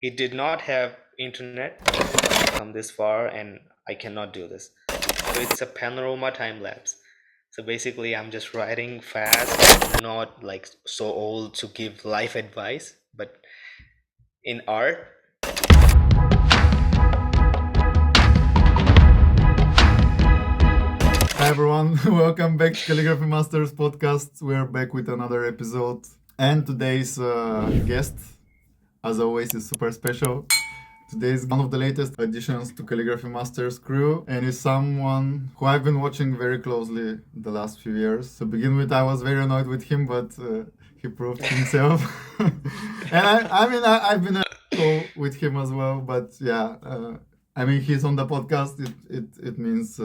it did not have internet come this far, and I cannot do this. So it's a panorama time lapse. So basically, I'm just writing fast. I'm not like so old to give life advice, but in art. Hi everyone, welcome back to Calligraphy Masters podcast. We're back with another episode, and today's guest, as always, is super special. Today is one of the latest additions to Calligraphy Masters crew, and is someone who I've been watching very closely the last few years. To begin with, I was very annoyed with him, but he proved himself. And I've been with him as well, but yeah. He's on the podcast. It means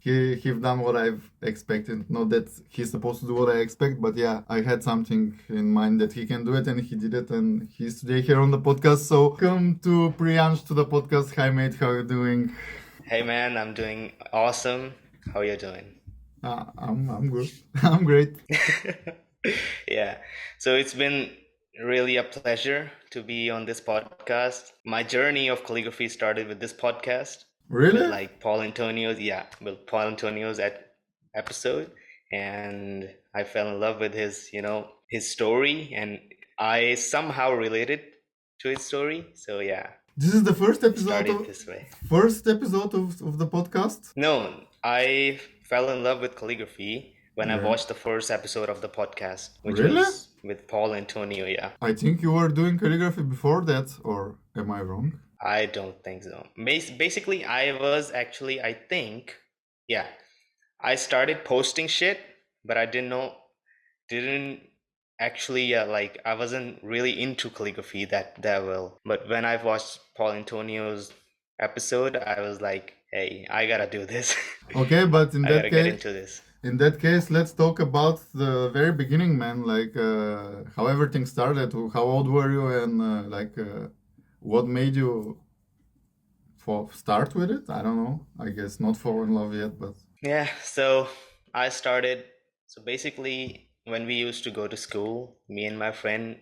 he's done what I've expected. Not that he's supposed to do what I expect, but yeah, I had something in mind that he can do it, and he did it, and he's today here on the podcast. So welcome to Priyansh to the podcast. Hi mate, how are you doing? Hey man, I'm doing awesome. How are you doing? I'm good. I'm great. Yeah. So it's been really a pleasure to be on this podcast. My journey of calligraphy started with this podcast, with Really? like Paul Antonio's episode, and I fell in love with his story, and I somehow related to his story. So yeah, This is the it started this way. first episode of the podcast. No, I fell in love with calligraphy when I Yeah. watched the first episode of the podcast, which Really? was with Paul Antonio. Yeah, I think you were doing calligraphy before that, or am I wrong? I don't think so. Basically, I think, yeah, I started posting shit, but I didn't actually, like, I wasn't really into calligraphy that well. But when I watched Paul Antonio's episode, I was like, hey, I gotta do this. Okay, but I gotta get into this. in that case, let's talk about the very beginning, man. Like how everything started. How old were you, and what made you start with it? I don't know. I guess not fall in love yet, but Yeah, so I started. So basically, when we used to go to school, me and my friend,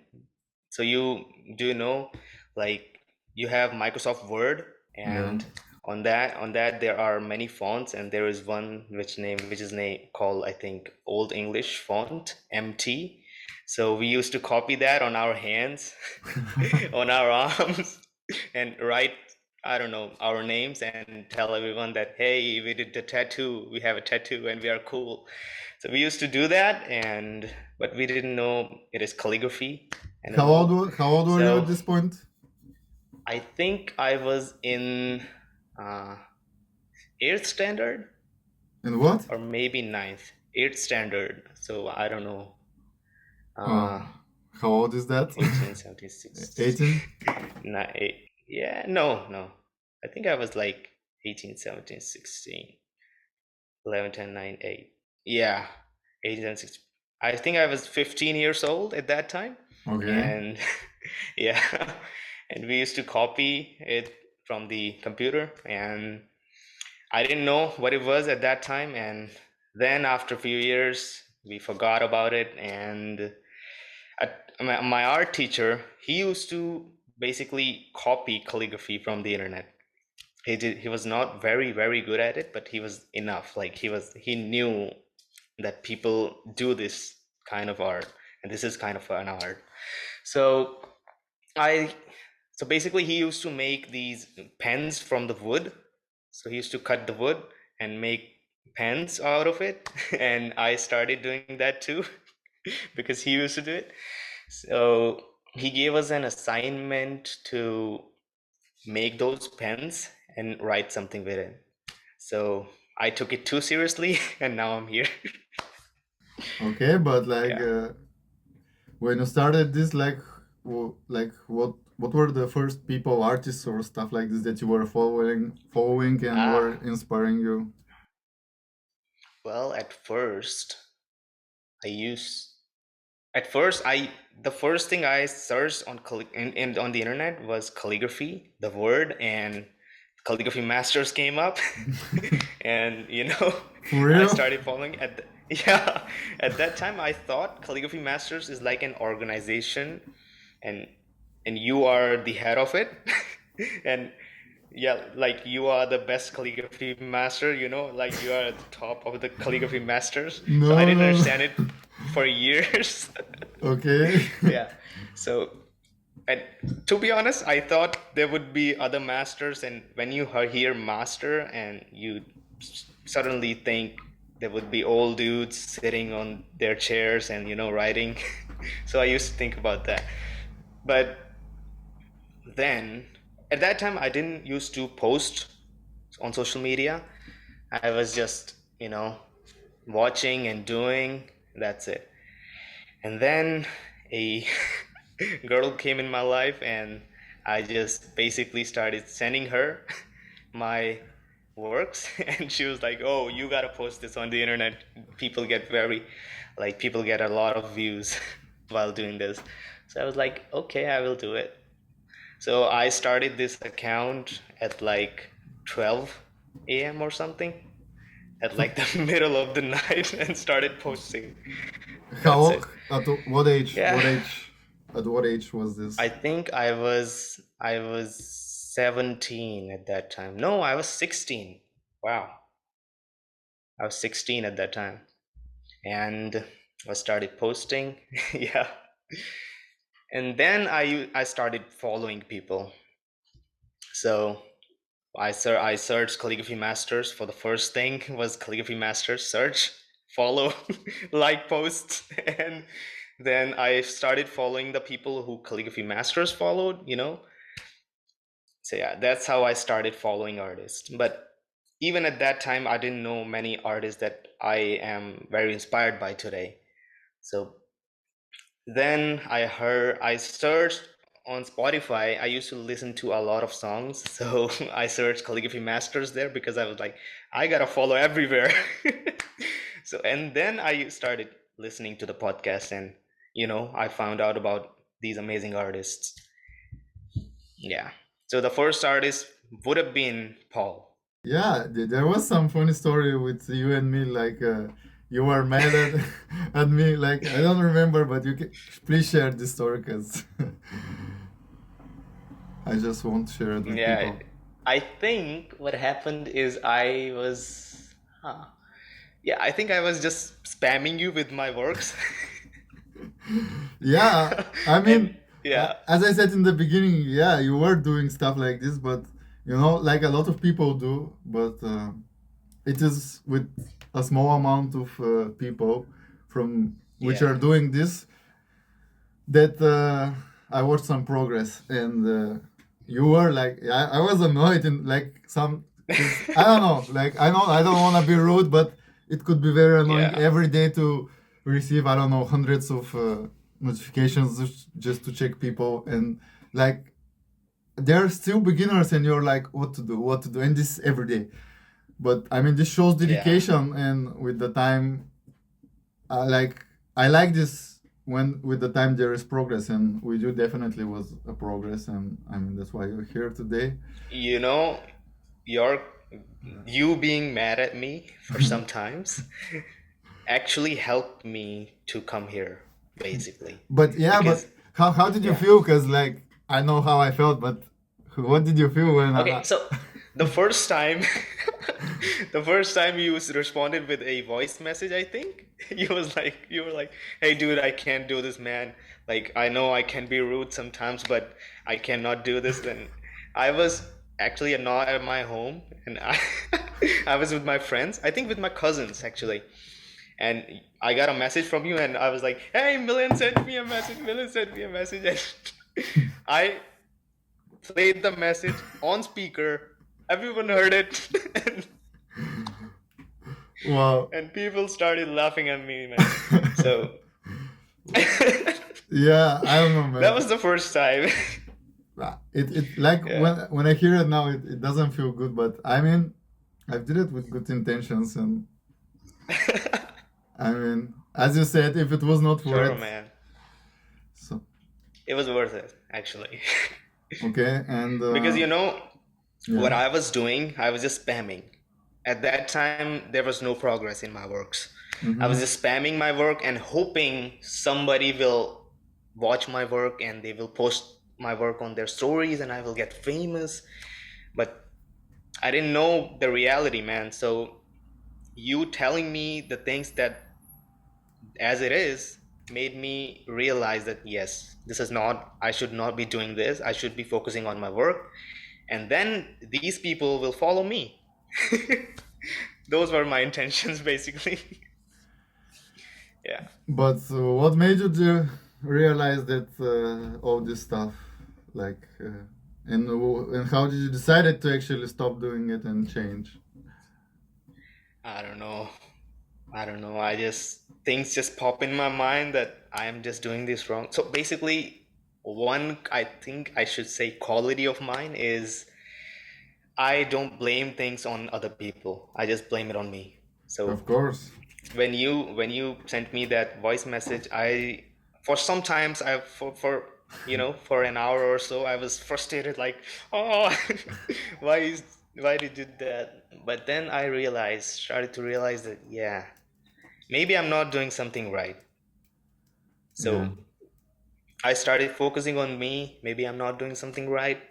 so you do know, like you have Microsoft Word, yeah. and on that there are many fonts, and there is one which is name called, I think, Old English font, MT. So we used to copy that on our hands, on our arms, and write, I don't know, our names, and tell everyone that, hey, we did the tattoo, we have a tattoo, and we are cool. So we used to do that, but we didn't know it is calligraphy and all. How old were you at So this point? I think I was in uh, eighth standard, And what? or maybe ninth, eighth standard. So I don't know. Uh, Uh, how old is that? 18, 17, 16. 18? Yeah, no. I think I was like 18, 17, 16, 11, 10, 9, 8. Yeah, 18 and 16. I think I was 15 years old at that time. Okay. And yeah, and we used to copy it from the computer, and I didn't know what it was at that time. And then after a few years, we forgot about it. And my art teacher, he used to basically copy calligraphy from the internet. He was not very good at it, but he was enough. Like he knew that people do this kind of art, and this is kind of an art. So I so basically he used to make these pens from the wood. So he used to cut the wood and make pens out of it, and I started doing that too because he used to do it. So he gave us an assignment to make those pens and write something with it. So I took it too seriously, and now I'm here. Okay, but Yeah. when you started this, what were the first people, artists or stuff like this that you were following and were Ah, inspiring you? well, I used at first I the first thing I searched on the internet was calligraphy, the word, and calligraphy masters came up. And For I real? started following yeah, at that time I thought calligraphy masters is like an organization, and and you are the head of it. And yeah, like you are the best calligraphy master, like you are at the top of the calligraphy masters. So I No, didn't no, understand it no. for years. Okay. Yeah. So, and to be honest, I thought there would be other masters, and when you hear master, and you suddenly think there would be old dudes sitting on their chairs and writing. So I used to think about that. But then at that time I didn't used to post on social media. I was just watching and doing. That's it. And then a girl came in my life, and I just basically started sending her my works. And she was like, oh, you gotta post this on the internet. People get a lot of views while doing this. So I was like, okay, I will do it. So I started this account at like 12 a.m. or something, at So like the middle of the night, and started posting. That's how it. at what age? Yeah. What age? At what age was this? I think I was 17 at that time. No, I was 16. Wow. I was 16 at that time. And I started posting. Yeah. And then I started following people. So I searched calligraphy masters. For the first thing was calligraphy masters search, follow, like posts, and then I started following the people who calligraphy masters followed. So yeah, that's how I started following artists. But even at that time, I didn't know many artists that I am very inspired by today. So then I searched on Spotify. I used to listen to a lot of songs. So I searched calligraphy masters there because I was like, I gotta follow everywhere. So, and then I started listening to the podcast, and I found out about these amazing artists. Yeah. So the first artist would have been Paul. Yeah, there was some funny story with you and me. Like you were mad at at me. Like I don't remember, but you can please share this story because I just want to share it with Yeah. people. I think what happened is huh. Yeah, I think I was just spamming you with my works. Yeah, I And mean, yeah, as I said in the beginning, yeah, you were doing stuff like this, but like a lot of people do, but it is with a small amount of people from which yeah, are doing this that I watched some progress, and you were like, I was annoyed and like some, cause I don't know, like I know I don't want to be rude, but it could be very annoying yeah, every day to receive I don't know hundreds of notifications just to check people and like they're still beginners and you're like what to do, and this every day. But I mean, this shows yeah. dedication, and with the time like I like this when with the time there is progress, and with you definitely was a progress, and I mean that's why you're here today. You know, your you being mad at me for some times actually helped me to come here, basically. But yeah, Because but how did you yeah. feel? Because like I know how I felt, but what did you feel when Okay, so the first time, the first time you responded with a voice message, I think you were like, "Hey, dude, I can't do this, man. Like, I know I can be rude sometimes, but I cannot do this." Then I was actually not at my home, and I was with my friends. I think with my cousins actually, and I got a message from you, and I was like, "Hey, Millen sent me a message. Millen sent me a message," and I played the message on speaker. Everyone heard it, and, well, and people started laughing at me, man. So that yeah, I don't know, was man. the first time. It like Yeah. when I hear it now, it doesn't feel good, but I mean, I did it with good intentions, and I mean, as you said, if it was not for Sure, it, man. so It was worth it, actually. okay, and Because yeah. what I was doing, I was just spamming. At that time, there was no progress in my works. I was Mm-hmm. just spamming my work and hoping somebody will watch my work and they will post my work on their stories and I will get famous. But I didn't know the reality, man. So you telling me the things that as it is made me realize that yes, this is not, I should not be doing this. I should be focusing on my work. And then these people will follow me. Those were my intentions, basically. Yeah. But what made you realize that all this stuff, like, and how did you decide to actually stop doing it and change? I don't know. I don't know. I just, things just pop in my mind that I am just doing this wrong. So basically, one, I think I should say quality of mine is I don't blame things on other people. I just blame it on me. So Of course. when you sent me that voice message, I, for sometimes I, for for an hour or so I was frustrated, like, oh, why is, why did you do that? But then I realized, started to realize that yeah, maybe I'm not doing something right. Yeah. So I started focusing on me. Maybe I'm not doing something right.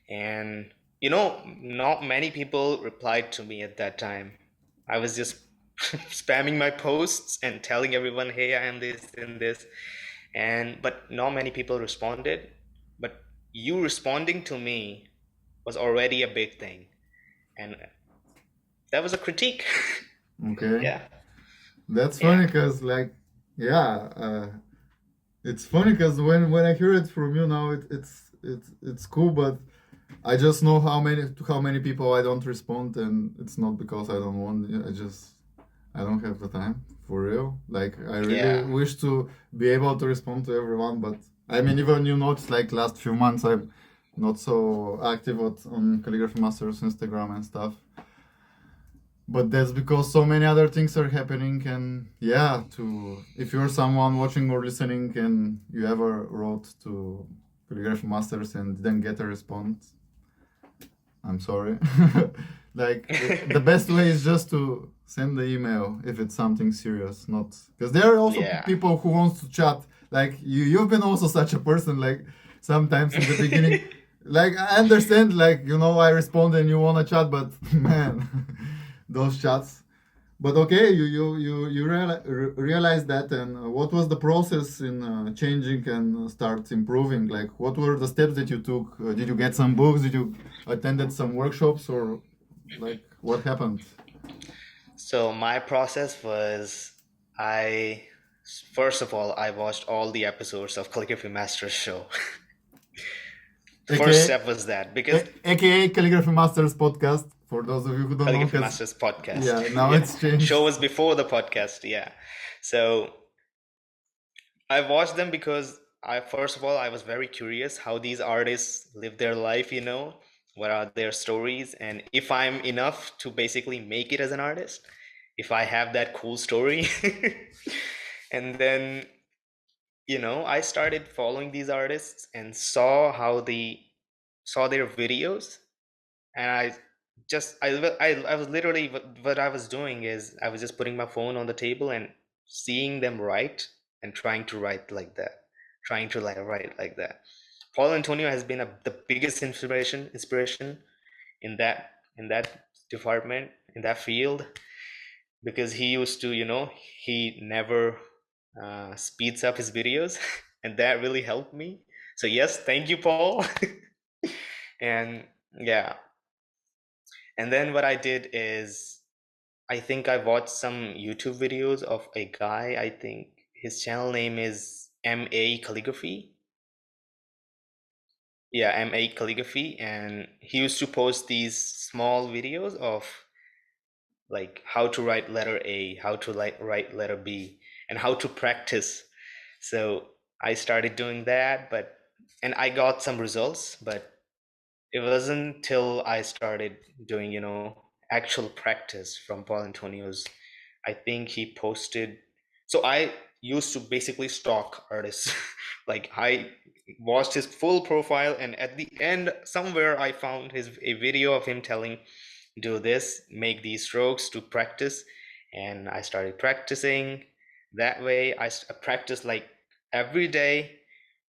And, not many people replied to me at that time. I was just spamming my posts and telling everyone, hey, I am this and this. And, but not many people responded. But you responding to me was already a big thing. And that was a critique. Okay. Yeah. That's Yeah. funny because, like, yeah, it's funny because when I hear it from you now, it's cool, but I just know how many people I don't respond, and it's not because I don't want. I don't have the time for real. Like I really Yeah. wish to be able to respond to everyone, but I mean, even like last few months, I'm not so active on Calligraphy Masters Instagram and stuff. But that's because so many other things are happening, and yeah, to if you're someone watching or listening and you ever wrote to Calligraphy Masters and didn't get a response, I'm sorry. Like the best way is just to send the email if it's something serious, not because there are also Yeah. people who wants to chat. Like you've been also such a person. Like sometimes in the beginning, like I understand, like I respond and you wanna chat, but man, those chats. But okay, you realize that, and what was the process in changing and start improving? Like, what were the steps that you took? Did you get some books? Did you attended some workshops, or like what happened? So my process was, I first of all I watched all the episodes of Calligraphy Masters show. First AKA, step was that, because AKA Calligraphy Masters podcast. For those of you who don't know, Calligraphy because Masters podcast. yeah, now Yeah. it's changed. Show was before the podcast, yeah. So I watched them because I, first of all, I was very curious how these artists live their life, what are their stories, and if I'm enough to basically make it as an artist, if I have that cool story. And then, I started following these artists and saw their videos, and I was literally, what I was doing is I was just putting my phone on the table and seeing them write and trying to write like that, trying to like write like that. Paul Antonio has been the biggest inspiration in that department, in that field, because he used to, he never speeds up his videos, and that really helped me. So yes, thank you, Paul. And yeah, and then what I did is, I think I watched some YouTube videos of a guy. I think his channel name is MA Calligraphy. Yeah, MA Calligraphy. And he used to post these small videos of like how to write letter A, how to write letter B, and how to practice. So I started doing that, and I got some results, but it wasn't till I started doing, actual practice from Paul Antonio's. I think he posted. So I used to basically stalk artists. Like I watched his full profile, and at the end, somewhere I found a video of him telling, "Do this, make these strokes to practice," and I started practicing. That way, I practiced like every day,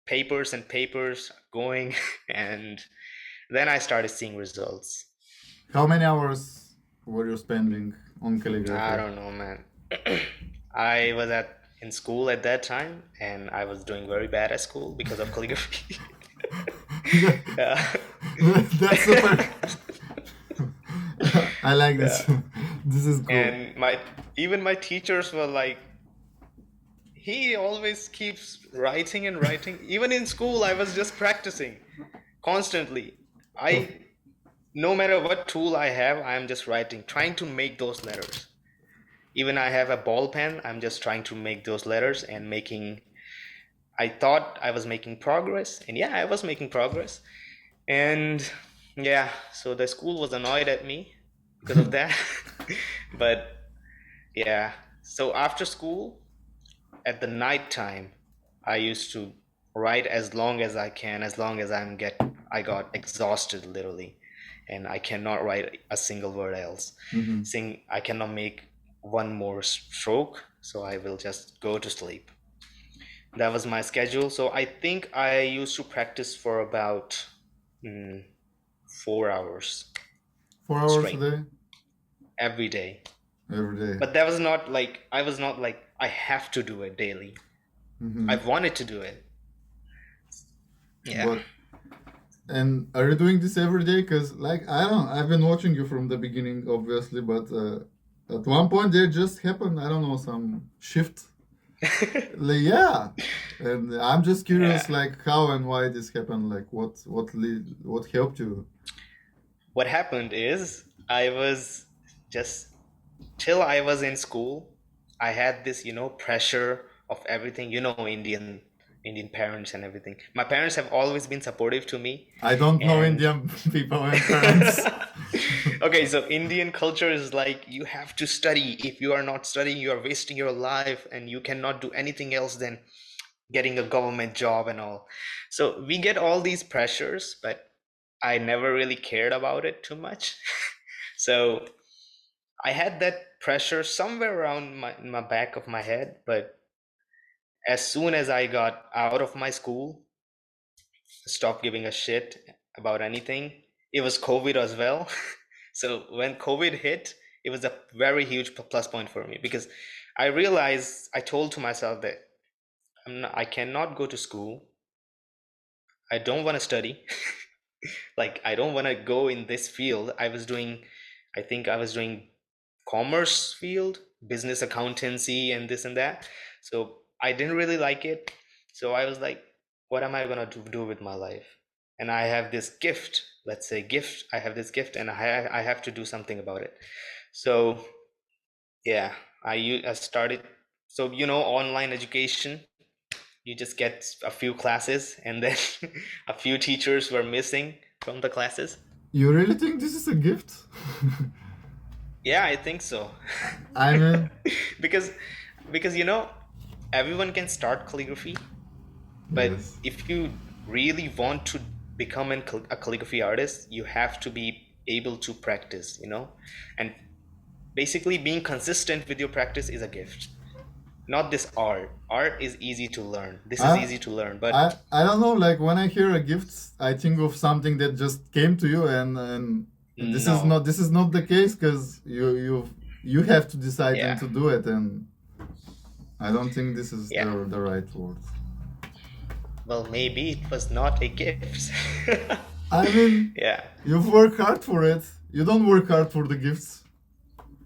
papers and papers, going, and then I started seeing results. How many hours were you spending on I calligraphy? don't know, man. I was at in school at that time, and I was doing very bad at school because of calligraphy. Yeah. That's super. I like this. Yeah. This is cool. And my even my teachers were like, he always keeps writing and writing. Even in school, I was just practicing constantly. So, I no matter what tool I have, I'm just writing, trying to make those letters. Even I have a ball pen, I'm just trying to make those letters and making. I thought I was making progress, and yeah, I was making progress. And yeah, so the school was annoyed at me because of that. But yeah, so after school, at the night time, I used to write as long as I can, as long as I got exhausted literally, and I cannot write a single word else. mhm. I cannot make one more stroke, so I will just go to sleep. That was my schedule. So I think I used to practice for about 4 hours 4 hours a straight day, every day. every day. But that was not like I was not like I have to do it daily. I Hmm. wanted to do it. Yeah. But and are you doing this every day? Cause like I don't, I've been watching you from the beginning, obviously, but at one point there just happened. I don't know, some shift. Like, yeah, and I'm just Yeah. curious, like how and why this happened. Like what helped you? What happened is I was just till I was in school, I had this, pressure of everything, Indian parents and everything. My parents have always been supportive to me, I don't know and Indian people and parents. okay, so Indian culture is like you have to study. If you are not studying, you are wasting your life and you cannot do anything else than getting a government job and all. So we get all these pressures, but I never really cared about it too much. So I had that pressure somewhere around my back of my head, but as soon as I got out of my school, stopped giving a shit about anything. It was COVID as well. So when COVID hit, it was a very huge plus point for me because I realized I told to myself that I cannot go to school. I don't want to study. Like I don't want to go in this field. I think I was doing commerce field, business accountancy and this and that. So I didn't really like it. So I was like, what am I gonna do with my life? And I have this gift, let's say gift. I have this gift, and I have to do something about it. So yeah, I started. So online education. You just get a few classes, and then a few teachers were missing from the classes. You really think this is a gift? Yeah, I think so. I mean, because because everyone can start calligraphy, but yes. if you really want to become a calligraphy artist, you have to be able to practice, and basically being consistent with your practice is a gift. Not this art is easy to learn, this is I easy to learn, but I don't know. Like when I hear a gift, I think of something that just came to you, and no. this is not the case because you have to decide and Yeah. to do it, and I don't think this is Yeah, the right word. well, maybe it was not a gift. I mean, Yeah. you've worked hard for it. You don't work hard for the gifts.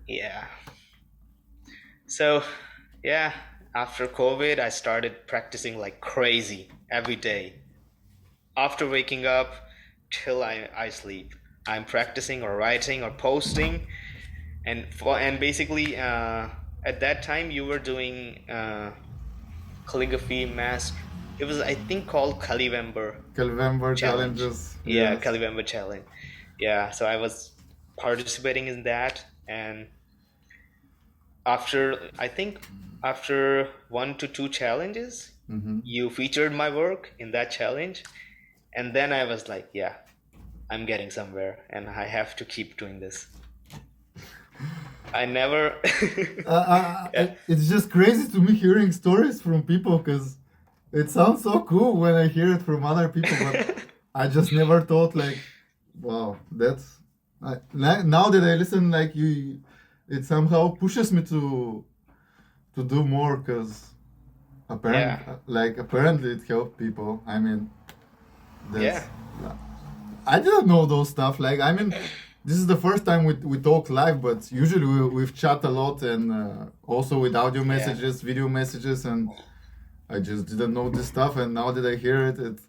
Yeah. So, yeah, after COVID, I started practicing like crazy every day. After waking up till I sleep, I'm practicing or writing or posting, and basically at that time you were doing calligraphy mask. It was I think called Calivember Calvember challenge. challenges, Yeah, yes. Calivember challenge. Yeah, so I was participating in that, and after 1 to 2 challenges, Hmm. you featured my work in that challenge, and then I was like, yeah, I'm getting somewhere, and I have to keep doing this. I never. Yeah. It's just crazy to me hearing stories from people because It sounds so cool when I hear it from other people, but I just never thought like, wow, that's now that I listen, like you, it somehow pushes me to do more because Yeah, apparently it helped people. I mean, yeah, that's I didn't know those stuff. Like, I mean, this is the first time we talk live, but usually we've chat a lot and also with audio yeah, messages, video messages, and I just didn't know this stuff. And now that I hear it,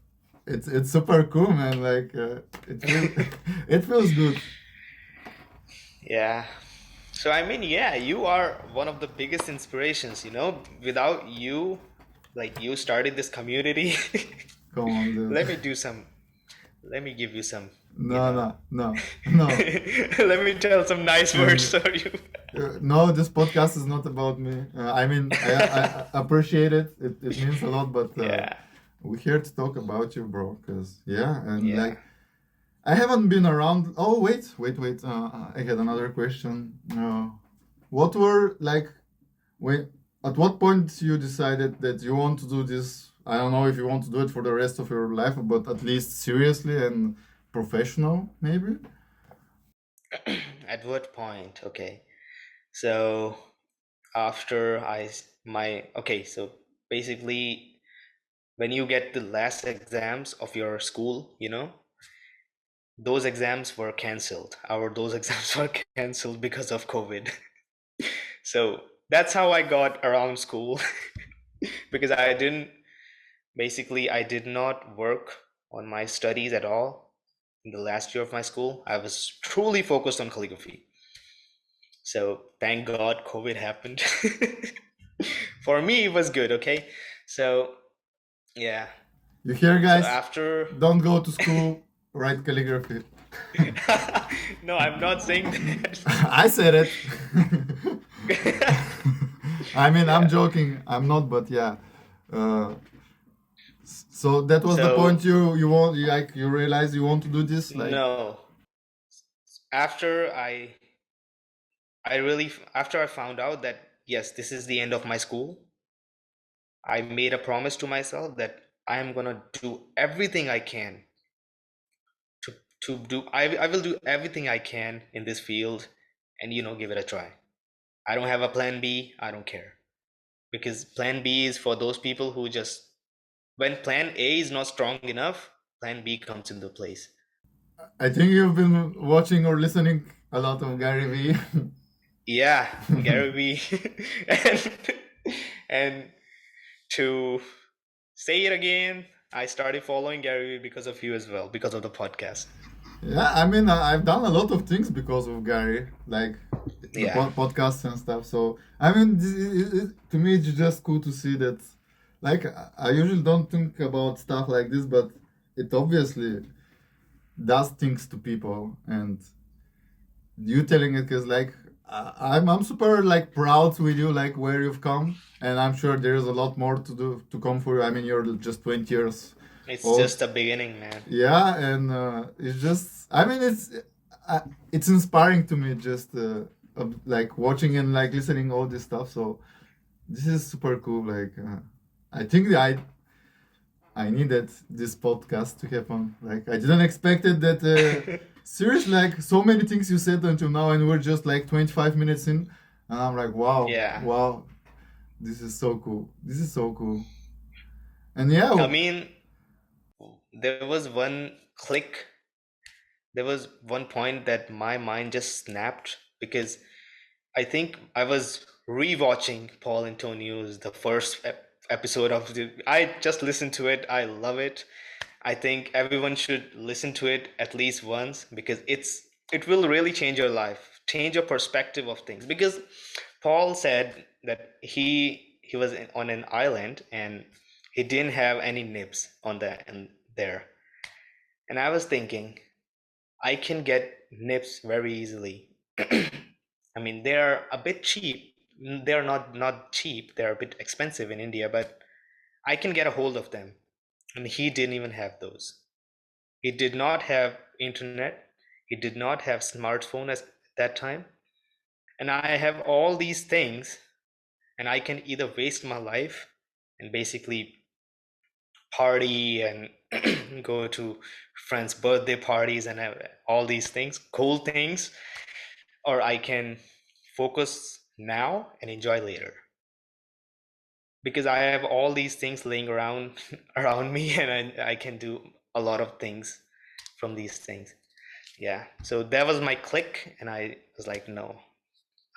it's super cool, man. Like, it feels it feels good. yeah. So I mean, yeah, you are one of the biggest inspirations, you know? Without you, like you started this community. Come on, dude. Let me do some, let me give you some, you No, know. no, no, no. Let me tell some nice words And for you. no, this podcast is not about me. I mean, I appreciate it. It means a lot, but Yeah, we're here to talk about you, bro. Cause yeah, and yeah. like I haven't been around. Oh wait. I had another question. What were like when? At what point you decided that you want to do this? I don't know if you want to do it for the rest of your life, but at least seriously and professional, maybe. At what point? Okay. So after okay, so basically when you get the last exams of your school, you know, those exams were cancelled. Those exams were cancelled because of COVID. So that's how I got around school because I did not work on my studies at all in the last year of my school. I was truly focused on calligraphy. So thank God COVID happened. For me, it was good, okay? So yeah. You hear, So guys? after Don't go to school. Write calligraphy. no, I'm not saying that. I said it. I mean, I'm Yeah. joking. I'm not, but yeah. Uh, so that was the So point you realize you want to do this like. no. After after I found out that yes, this is the end of my school, I made a promise to myself that I am gonna do everything I can to I will do everything I can in this field and give it a try. I don't have a plan B, I don't care. Because plan B is for those people who just when plan A is not strong enough, plan B comes into place. I think you've been watching or listening a lot of Gary Vee. Yeah, Gary Vee. and and to say it again, I started following Gary Vee because of you as well, because of the podcast. Yeah, I mean, I've done a lot of things because of Gary, like the Yeah. podcasts and stuff. So, I mean, to me, it's just cool to see that. Like, I usually don't think about stuff like this, but it obviously does things to people. And you telling it because, like, I'm super like proud with you, like where you've come, and I'm sure there's a lot more to do to come for you. I mean, you're just 20 years It's old. just a beginning, man. Yeah, and it's just, I mean, it's inspiring to me just like watching and like listening all this stuff. So this is super cool. Like, I think that I needed this podcast to happen. Like, I didn't expect it that. Seriously, like so many things you said until now, and we're just like 25 minutes in, and I'm like, wow, Yeah. wow, this is so cool. This is so cool. And yeah, I mean, there was one click, there was one point that my mind just snapped because I think I was rewatching Paul Antonio's the first episode of the. I just listened to it. I love it. I think everyone should listen to it at least once because it will really change your life, change your perspective of things. Because Paul said that he was on an island and he didn't have any nibs on that and there. And I was thinking, I can get nibs very easily. I mean, they're a bit cheap. They're not cheap. They're a bit expensive in India, but I can get a hold of them. And he didn't even have those. He did not have internet. He did not have smartphone at that time. And I have all these things, and I can either waste my life and basically party and go to friends' birthday parties and have all these things, cool things, or I can focus now and enjoy later. Because I have all these things laying around around me, and I can do a lot of things from these things. Yeah. So that was my click, and I was like, no,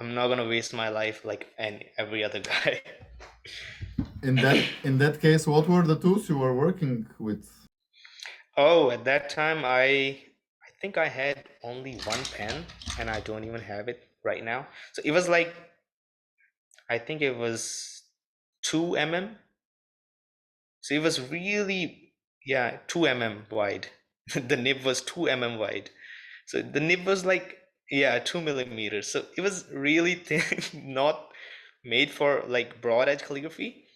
I'm not gonna waste my life like every other guy. In that case, what were the tools you were working with? Oh, at that time I think I had only one pen, and I don't even have it right now. So it was like I think it was 2 mm. So it was really, yeah, 2 mm wide. The nib was 2 mm wide. So the nib was like, yeah, 2 millimeters. So it was really thin, not made for like broad edge calligraphy,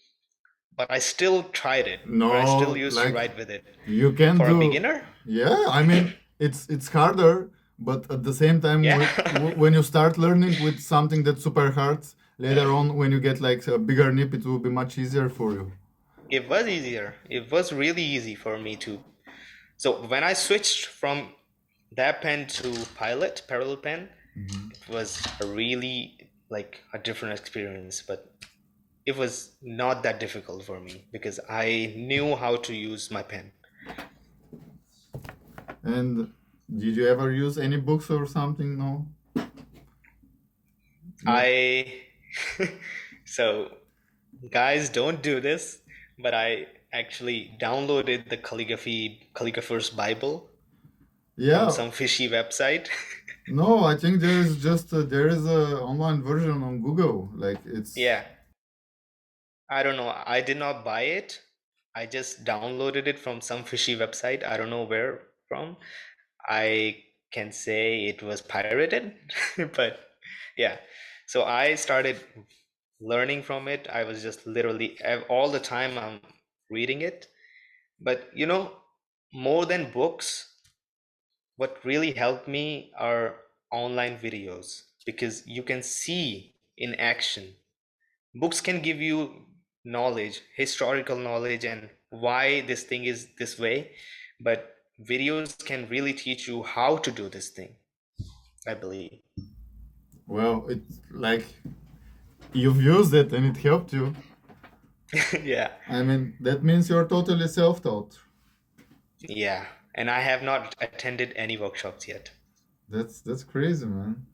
but I still tried it, or I still No, used to like write with it. you can For a do. beginner, Yeah, I mean it's harder, but at the same time, yeah, when you start learning with something that's super hard, later on when you get like a bigger nip, it will be much easier for you. it was easier. It was really easy for me to. So when I switched from that pen to Pilot, parallel pen, it was a really like a different experience, but it was not that difficult for me because I knew how to use my pen. And did you ever use any books or something? No, no. I so guys, don't do this, but I actually downloaded the calligrapher's Bible from Yeah, some fishy website. no. I think there is just there is a online version on Google. Like it's Yeah, I don't know. I did not buy it. I just downloaded it from some fishy website. I don't know where from. I can say it was pirated, but yeah. So I started learning from it. I was just literally all the time I'm reading it. But more than books, what really helped me are online videos because you can see in action. Books can give you knowledge, historical knowledge, and why this thing is this way, but videos can really teach you how to do this thing, I believe. well, it's like you've used it and it helped you. Yeah, I mean, that means you're totally self-taught. yeah. And I have not attended any workshops yet. That's crazy, man.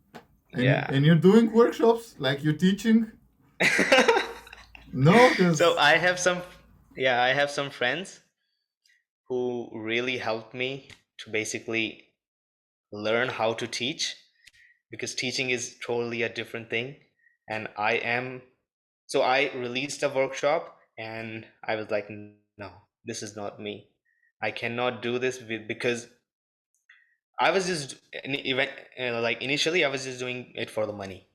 And Yeah. and you're doing workshops like you're teaching? No, So because I have some friends who really helped me to basically learn how to teach because teaching is totally a different thing. And so I released a workshop and I was like, no, this is not me. I cannot do this because I was just like initially I was just doing it for the money.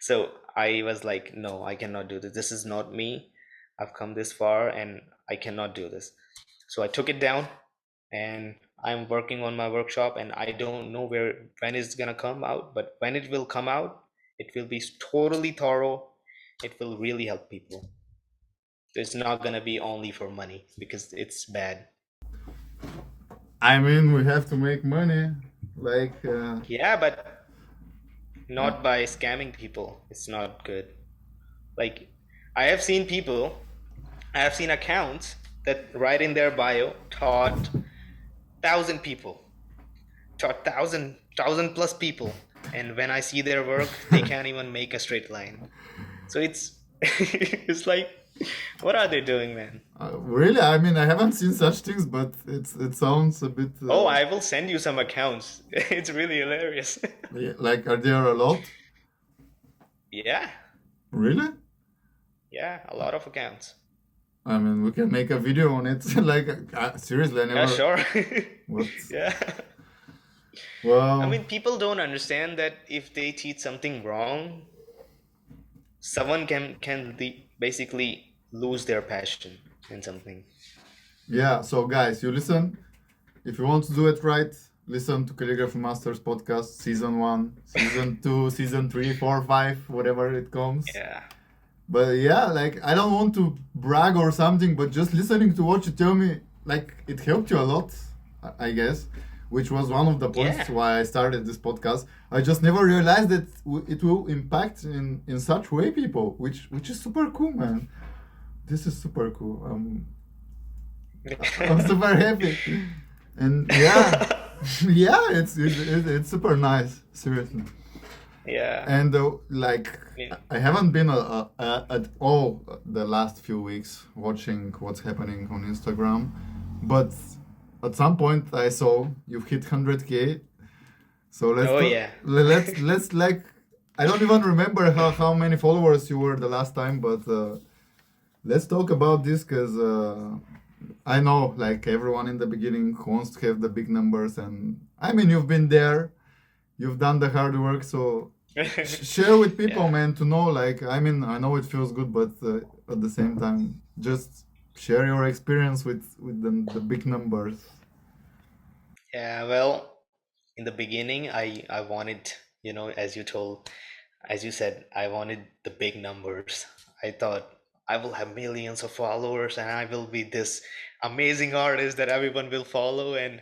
So I was like, no, I cannot do this. This is not me. I've come this far and I cannot do this. So I took it down and I'm working on my workshop and I don't know when it's gonna come out, but when it will come out, it will be totally thorough. It will really help people. It's not gonna be only for money because it's bad. I mean we have to make money. Like Yeah, but uh, not by scamming people. It's not good. Like I have seen people, I have seen accounts that write in their bio taught 1,000 people, taught thousand plus people, and when I see their work, they can't even make a straight line. So it's it's like, what are they doing, man? really, I mean I haven't seen such things, but it sounds a bit Oh, I will send you some accounts. It's really hilarious. like are there a lot? Yeah, Really? yeah, a lot of accounts. I mean we can make a video on it. Like seriously, I Yeah, never. sure. What? Yeah. I Well, mean, people don't understand that if they teach something wrong, someone can basically lose their passion in something. yeah. So guys, you listen. If you want to do it right, listen to Calligraphy Masters podcast, season 1, season 2, season 3, 4, 5, whatever it comes. Yeah. But yeah, like I don't want to brag or something, but just listening to what you tell me, like it helped you a lot, I guess, which was one of the Yeah. points why I started this podcast. I just never realized that it will impact in such way people, which is super cool, man. This is super cool. I'm super happy, and yeah, yeah, it's super nice, seriously. Yeah. And like Yeah. I haven't been at all the last few weeks watching what's happening on Instagram, but at some point I saw you've hit 100K. So Oh yeah. let's like I don't even remember how many followers you were the last time, but let's talk about this because I know like everyone in the beginning wants to have the big numbers, and I mean you've been there, you've done the hard work, so share with people, Yeah. man, to know. Like, I mean, I know it feels good, but at the same time, just share your experience with the big numbers. Yeah. Well, in the beginning, I wanted, as you said, I wanted the big numbers. I thought I will have millions of followers and I will be this amazing artist that everyone will follow, and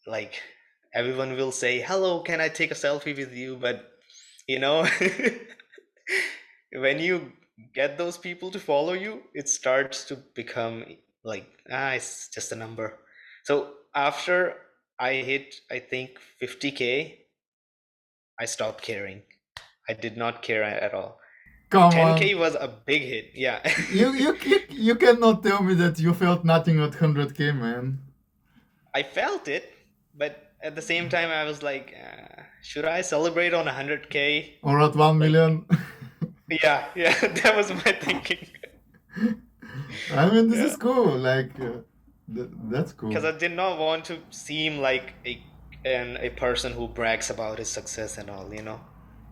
like everyone will say, "Hello, can I take a selfie with you?" But you know, when you get those people to follow you, it starts to become like, it's just a number. So after I hit, I think 50K, I stopped caring. I did not care at all. Come 10K on, was a big hit. Yeah. you cannot tell me that you felt nothing at 100K, man. I felt it, but at the same time, I was like, should I celebrate on 100K? Or at 1 million. Like, yeah, yeah, that was my thinking. I mean, this Yeah, is cool. Like, that's because cool. I did not want to seem like a person who brags about his success and all.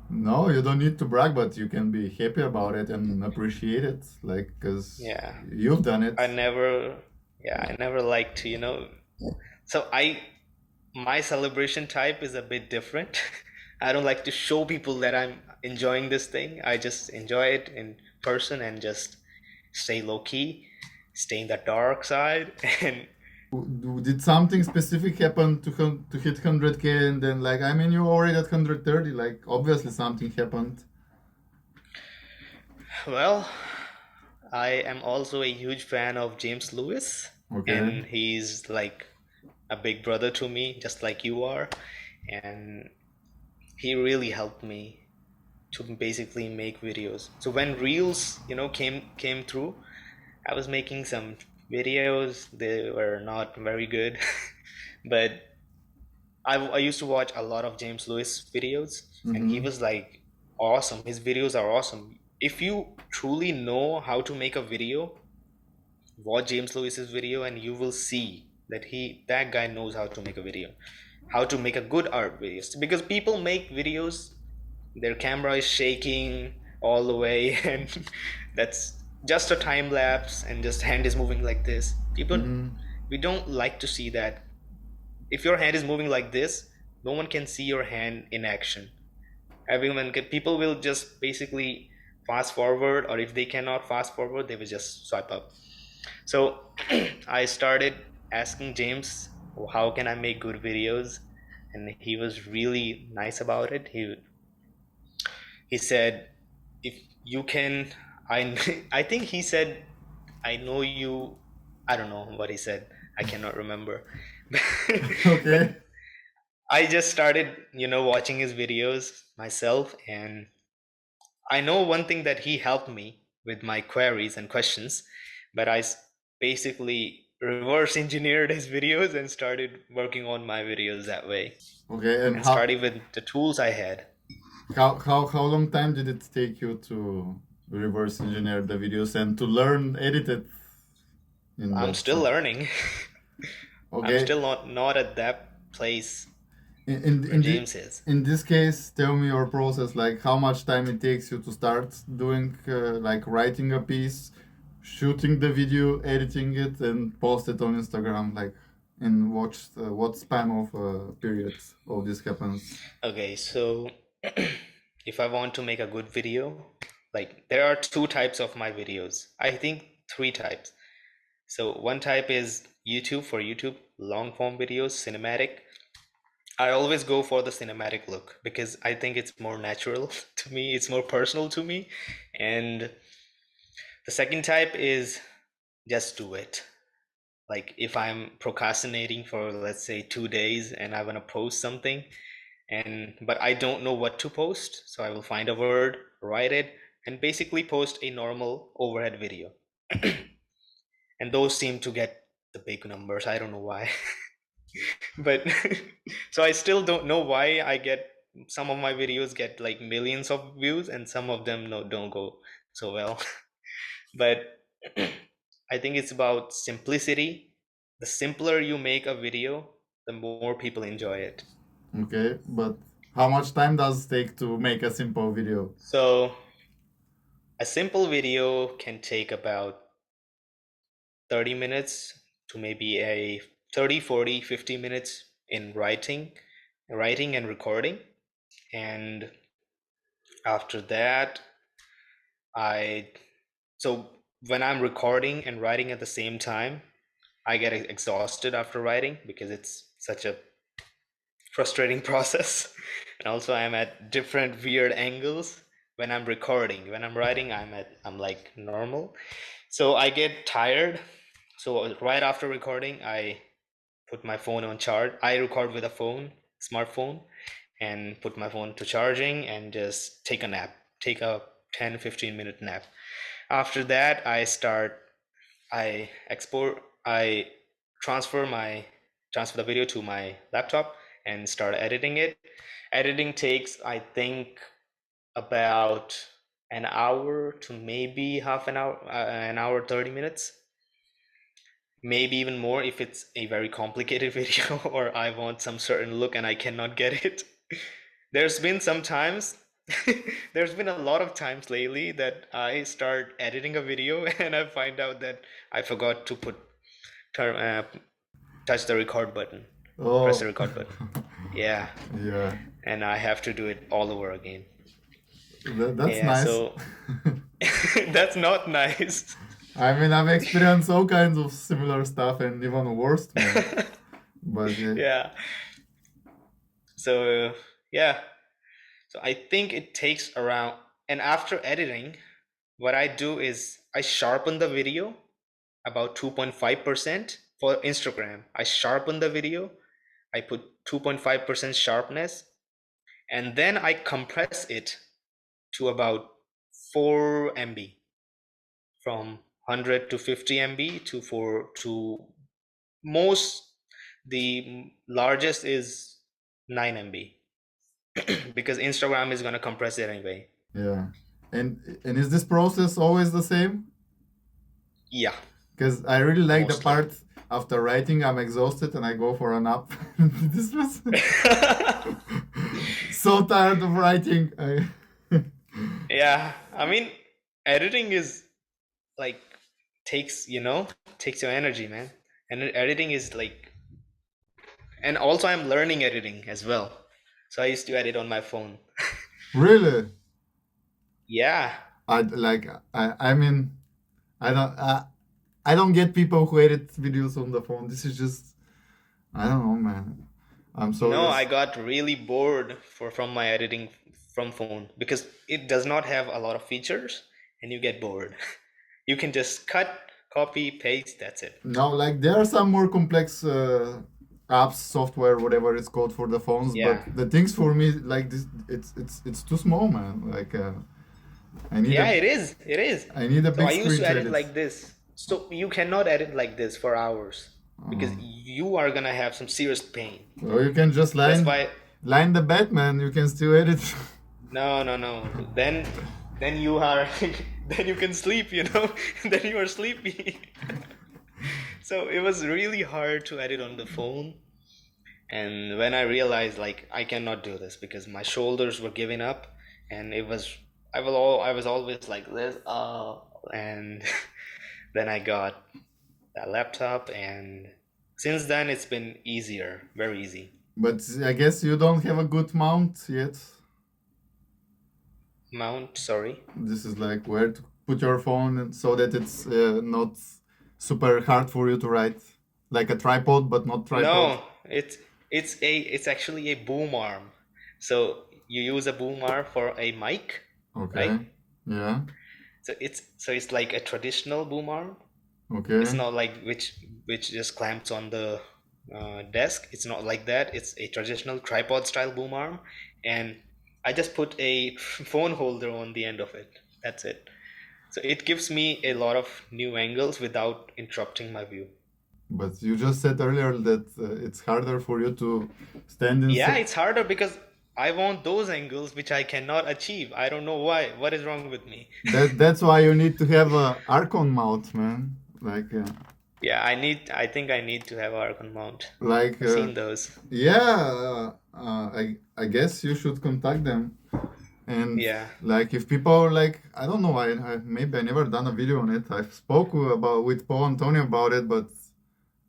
No, you don't need to brag, but you can be happy about it and appreciate it, like, because Yeah, you've done it. I never, yeah, I never like to. So my celebration type is a bit different. I don't like to show people that I'm enjoying this thing. I just enjoy it in person and just stay low key, stay in the dark side, and Did something specific happen to hit 100K and then like I mean you're already at 130, like obviously something happened. well, I am also a huge fan of James Lewis, Okay. and he's like a big brother to me, just like you are, and he really helped me to basically make videos. So when Reels, came through, I was making some videos. They were not very good, but I used to watch a lot of James Lewis videos, and he Mm-hmm. was like awesome. His videos are awesome. If you truly know how to make a video, watch James Lewis's video, and you will see that that guy knows how to make a video, how to make a good art videos. Because people make videos, their camera is shaking all the way, and that's just a time lapse, and just hand is moving like this. Mm-hmm. We don't like to see that. If your hand is moving like this, no one can see your hand in action. People will just basically fast forward, or if they cannot fast forward, they will just swipe up. So I started asking James, how can I make good videos? And he was really nice about it. He said, if you can, I I think he said, I know you. I don't know what he said. I cannot remember. But Okay. I just started, watching his videos myself, and I know one thing, that he helped me with my queries and questions, but basically reverse engineered his videos and started working on my videos that way, Okay, and and started with the tools I had. how long time did it take you to reverse engineer the videos and to learn edit it in I'm that still sense? learning. I'm Okay. still not at that place In in where in, the, James is. in this case, tell me your process. Like how much time it takes you to start doing like writing a piece, shooting the video, editing it, and post it on Instagram. Like in what span of period all this happens? Okay, so if I want to make a good video, Like there are two types of my videos. I think three types. So one type is YouTube, for YouTube, long form videos, cinematic. I always go for the cinematic look because I think it's more natural to me, it's more personal to me. And the second type is just do it. Like if I'm procrastinating for let's say 2 days and I want to post something, and but I don't know what to post, so I will find a word, write it, and basically post a normal overhead video. And those seem to get the big numbers. I don't know why. But so I still don't know why I get some of my videos get like millions of views and some of them no, don't go so well. But I think it's about simplicity. The simpler you make a video, the more people enjoy it. Okay, but how much time does it take to make a simple video? So a simple video can take about 30 minutes to maybe a 30, 40, 50 minutes in writing and recording. And after that, I so when I'm recording and writing at the same time, I get exhausted after writing because it's such a frustrating process. And also I'm at different weird angles when I'm recording. When I'm writing, I'm like normal. So I get tired. So right after recording, I put my phone on charge. I record with a phone, smartphone, and put my phone to charging and just take a nap. Take a 10-15 minute nap. After that, I export, I transfer the video to my laptop and start editing it. Editing takes, I think, about an hour to maybe half an hour, 30 minutes, maybe even more if it's a very complicated video or I want some certain look and I cannot get it. There's been some times, there's been a lot of times lately that I start editing a video and I find out that I forgot to touch the record button, press the Oh, record button. Yeah, yeah, and I have to do it all over again. that's Yeah, nice. so that's not nice. I mean, I've experienced all kinds of similar stuff and even worse, man. But Yeah. So yeah. So I think it takes around, and after editing, what I do is I sharpen the video about 2.5% for Instagram. I sharpen the video. I put 2.5% sharpness, and then I compress it to about 4 MB, from 100 to 50 MB to 4 to most, the largest is 9 MB because Instagram is going to compress it anyway. yeah, and is this process always the same? Yeah, Because I really like the mostly. part after writing, I'm exhausted and I go for a nap. This was so tired of writing. Yeah, I mean, editing is like takes your energy, man. And editing is like, and also I'm learning editing as well. So I used to edit on my phone. Really? Yeah. I like. I mean, I don't. I don't get people who edit videos on the phone. This is just. I don't know, man. I'm so No, I just. got really bored from my editing from phone because it does not have a lot of features and you get bored. You can just cut, copy, paste, that's it. No, like there are some more complex apps, software, whatever it's called for the phones. Yeah. But the things for me, like this, it's too small, man. Like I need Yeah, a it is. It is. I need a So big I used screen to to edit edit. like this. So you cannot edit like this for hours because you are gonna have some serious pain. Or you can just That's line why line the Batman. You can still edit. no, no, no. Then you are then you can sleep, then you are sleepy. So it was really hard to edit on the phone. And when I realized like I cannot do this because my shoulders were giving up, and I was always like this, and then I got that laptop, and since then it's been easier, very easy. But I guess you don't have a good mount yet. Mount, sorry. This is like where to put your phone so that it's not super hard for you to write. Like a tripod, but not tripod. No, it's actually a boom arm. So you use a boom arm for a mic, right? Okay. Yeah. So it's like a traditional boom arm. It's Okay. not like which just clamps on the desk. It's not like that. It's a traditional tripod style boom arm, and I just put a phone holder on the end of it. That's it. So it gives me a lot of new angles without interrupting my view. But you just said earlier that it's harder for you to stand in. Yeah, it's harder because I want those angles which I cannot achieve. I don't know why. What is wrong with me? That's why you need to have a Archon mount, man. Yeah, I think I need to have Archon mount. Like I've seen those. yeah. I guess you should contact them. And Yeah. like if people like I don't know maybe I never done a video on it. I've spoke about with Paul Antonio about it, but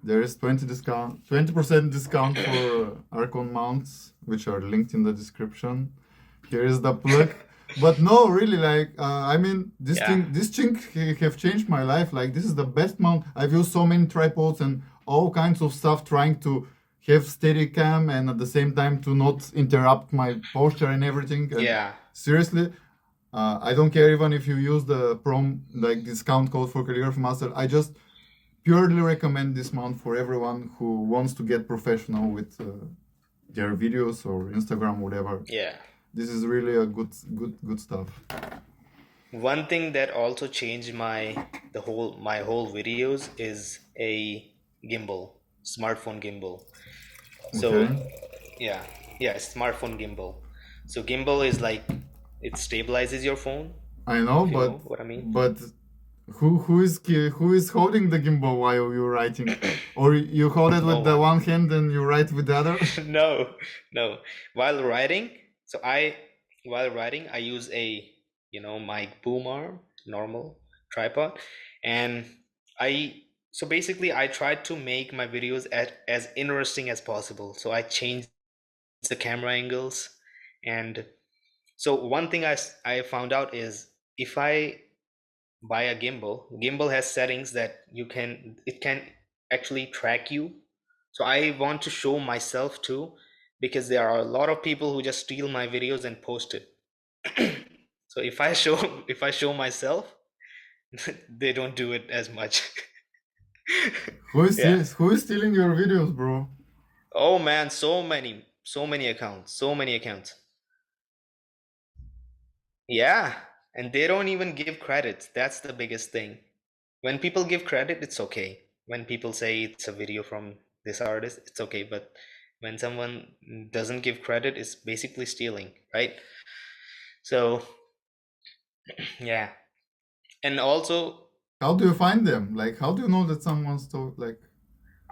there is 20% discount for Archon mounts, which are linked in the description. Here is the plug. But no, really, like I mean, Yeah. this thing have changed my life. Like this is the best mount. I've used so many tripods and all kinds of stuff trying to have steady cam and at the same time to not interrupt my posture and everything. And Yeah. seriously, I don't care even if you use the prom like discount code for Calligraphy Master. I just purely recommend this mount for everyone who wants to get professional with their videos or Instagram, whatever. Yeah. This is really a good stuff. One thing that also changed my whole videos is a gimbal, smartphone gimbal. So Okay, yeah, yeah, smartphone gimbal. So gimbal is like it stabilizes your phone, I know, if you know what I mean. but who is holding the gimbal while you're writing, or you hold it with No the one. one hand and you write with the other? No, no. While riding, so I while riding, I use my boom arm, normal tripod, and so basically I tried to make my videos as interesting as possible. So I changed the camera angles, and so one thing I found out is if I buy a gimbal has settings that it can actually track you. So I want to show myself too, because there are a lot of people who just steal my videos and post it. So if I show myself, they don't do it as much. Yeah. Who is stealing your videos, bro? Oh man, so many accounts, so many accounts. Yeah, and they don't even give credit. That's the biggest thing. When people give credit, it's okay. When people say it's a video from this artist, it's okay. But when someone doesn't give credit, it's basically stealing, right? So, yeah. And also, How do you find them? Like, how do you know that someone's told like?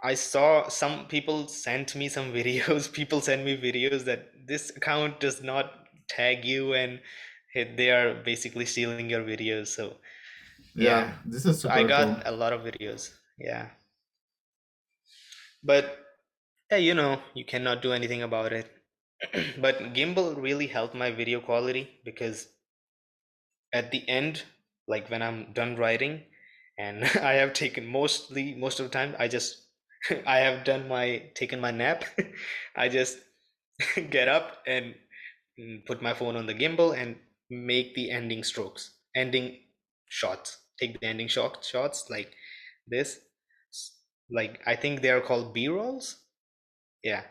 I saw some people sent me some videos. People send me videos that this account does not tag you, and they are basically stealing your videos. So, yeah. Yeah, this is So I super cool. got a lot of videos. Yeah. But yeah, you cannot do anything about it. But gimbal really helped my video quality because at the end, like when I'm done writing and I have taken most of the time, I have taken my nap. I just get up and put my phone on the gimbal and make the ending shots. Take the ending shots like this. Like I think they are called B-rolls. Yeah.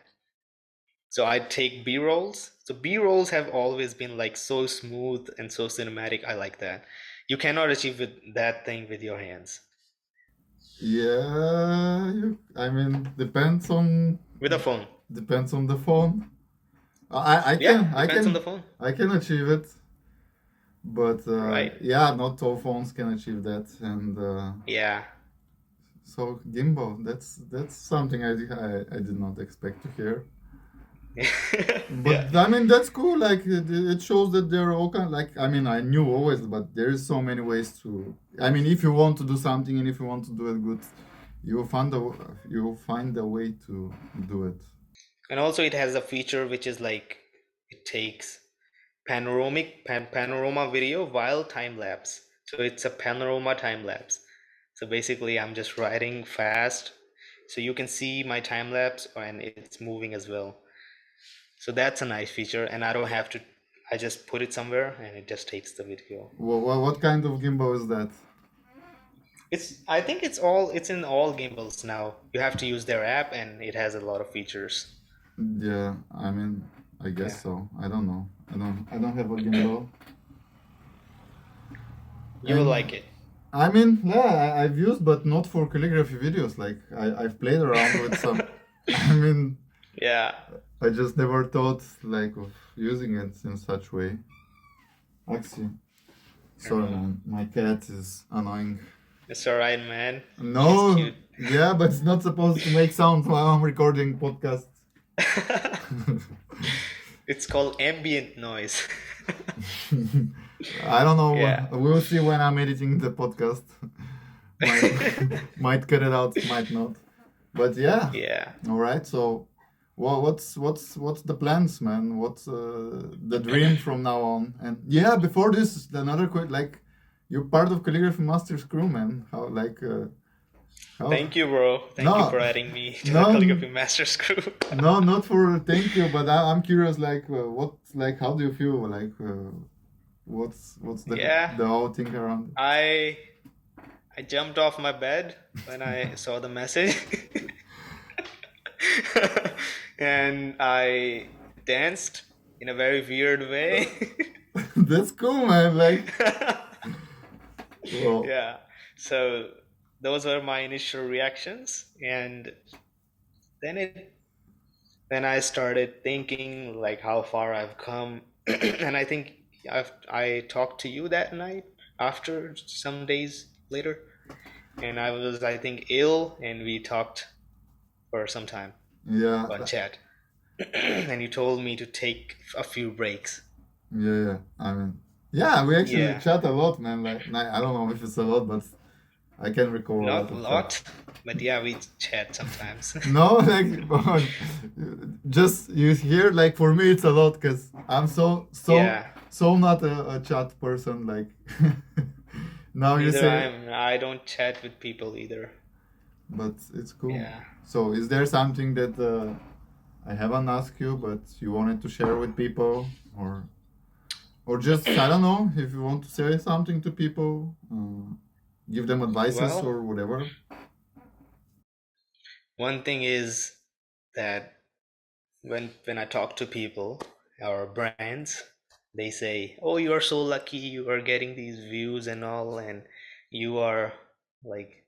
So I take B-rolls. So B-rolls have always been like so smooth and so cinematic. I like that. You cannot achieve that thing with your hands. Yeah, I mean, With a phone. depends on the phone. I Yeah, can I depends on can the phone. I can achieve it, but Right. yeah, not all phones can achieve that. And Yeah. so gimbal, that's something I did not expect to hear. Yeah. But I mean, that's cool. Like it shows that there are all kind. Like I mean, I knew always, but there is so many ways to. I mean, if you want to do something and if you want to do it good, you will find a way to do it. And also it has a feature which is like it takes panorama video while time lapse. So it's a panorama time lapse. So basically, I'm just writing fast, so you can see my time lapse and it's moving as well. So that's a nice feature, and I don't have to. I just put it somewhere, and it just takes the video. What kind of gimbal is that? I think it's in all gimbals now. You have to use their app, and it has a lot of features. Yeah, I mean, I guess Yeah, so. I don't know. I don't have a gimbal. you will And like it. I mean, yeah, I've used, but not for calligraphy videos. Like I've played around with some. I mean, Yeah. I just never thought like of using it in such way. Actually, sorry, Uh, man, my cat is annoying. it's all right, man. She's No, cute. yeah, but it's not supposed to make sound while I'm recording podcast. It's called ambient noise. I don't know. Yeah. We'll see when I'm editing the podcast. Might cut it out, might not. But yeah, Yeah. all right. So, well, what's the plans, man? What's the dream from now on? And yeah, before this, another quick like, you're part of Calligraphy Masters crew, man. How? Thank you, bro. Thank you No, for adding me to the no, Calligraphy Masters crew. no, not for thank you, but I'm curious. Like, how do you feel? Like, what's Yeah. the whole thing around? I I jumped off my bed when I saw the message. And I danced in a very weird way. That's cool, man. Like, well, Yeah. So those were my initial reactions, and then it then I started thinking like how far I've come. And I think I talked to you that night after some days later, and I was, I think, ill, and we talked for some time yeah, on chat. And you told me to take a few breaks. yeah. I mean, yeah, we actually Yeah, chat a lot, man. Like, I don't know if it's a lot, but I can recall a lot not a of chat. lot, but yeah, we chat sometimes. No, like, just you hear, like, for me, it's a lot because I'm Yeah, so not a chat person. Like, now you neither say, I don't chat with people either. but it's cool. Yeah. So, is there something that I haven't asked you, but you wanted to share with people, or just I don't know if you want to say something to people, give them advices Well, or whatever. one thing is that when I talk to people or brands, they say, "Oh, you are so lucky, you are getting these views and all, and you are like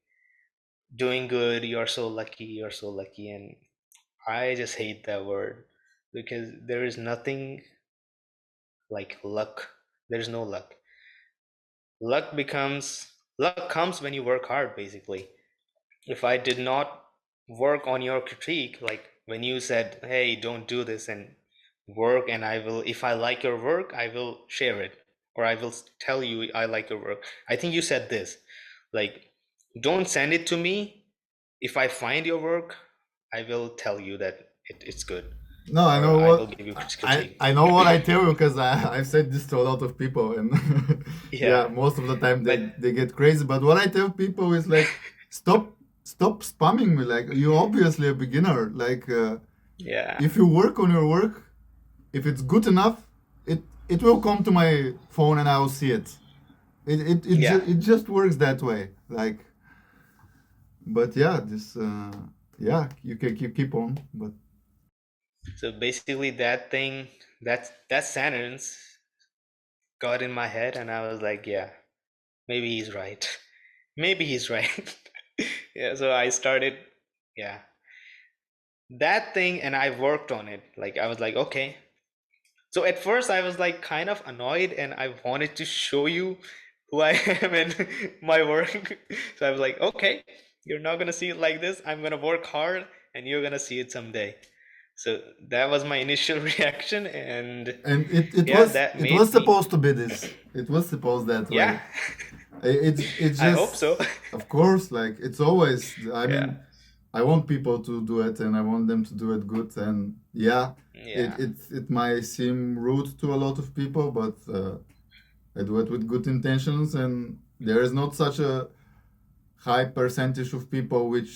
doing good, you are so lucky, you are so lucky." And I just hate that word because there is nothing like luck. There's no luck. Luck comes when you work hard, basically. If I did not work on your critique, like when you said, "Hey, don't do this," and work, and I will, if I like your work, I will share it, or I will tell you I like your work. I think you said this, like, don't send it to me. If I find your work, I will tell you that it's good, No, I or know I will what give you critique. I know what I tell you because I've said this to a lot of people, and Yeah, yeah, most of the time but they get crazy. But what I tell people is like, stop spamming me. Like, you're obviously a beginner. Like, yeah, if you work on your work, if it's good enough, it will come to my phone and I will see it. yeah. It just works that way. Like, but yeah, this yeah, you can keep on, but So basically, that thing, that sentence got in my head, and I was like, yeah, maybe he's right. Maybe he's right. Yeah, so I started, yeah, that thing, and I worked on it. Like, I was like, okay. So at first, I was like kind of annoyed, and I wanted to show you who I am and my work. So I was like, okay, you're not gonna see it like this. I'm gonna work hard, and you're gonna see it someday. So that was my initial reaction, and and yeah, that it was made me, supposed to be this. It was supposed that yeah, way. It's I hope just, so. of course, like it's always. I Yeah, mean, I want people to do it, and I want them to do it good. And yeah, Yeah. it might seem rude to a lot of people, but I do it with good intentions, and there is not such a high percentage of people which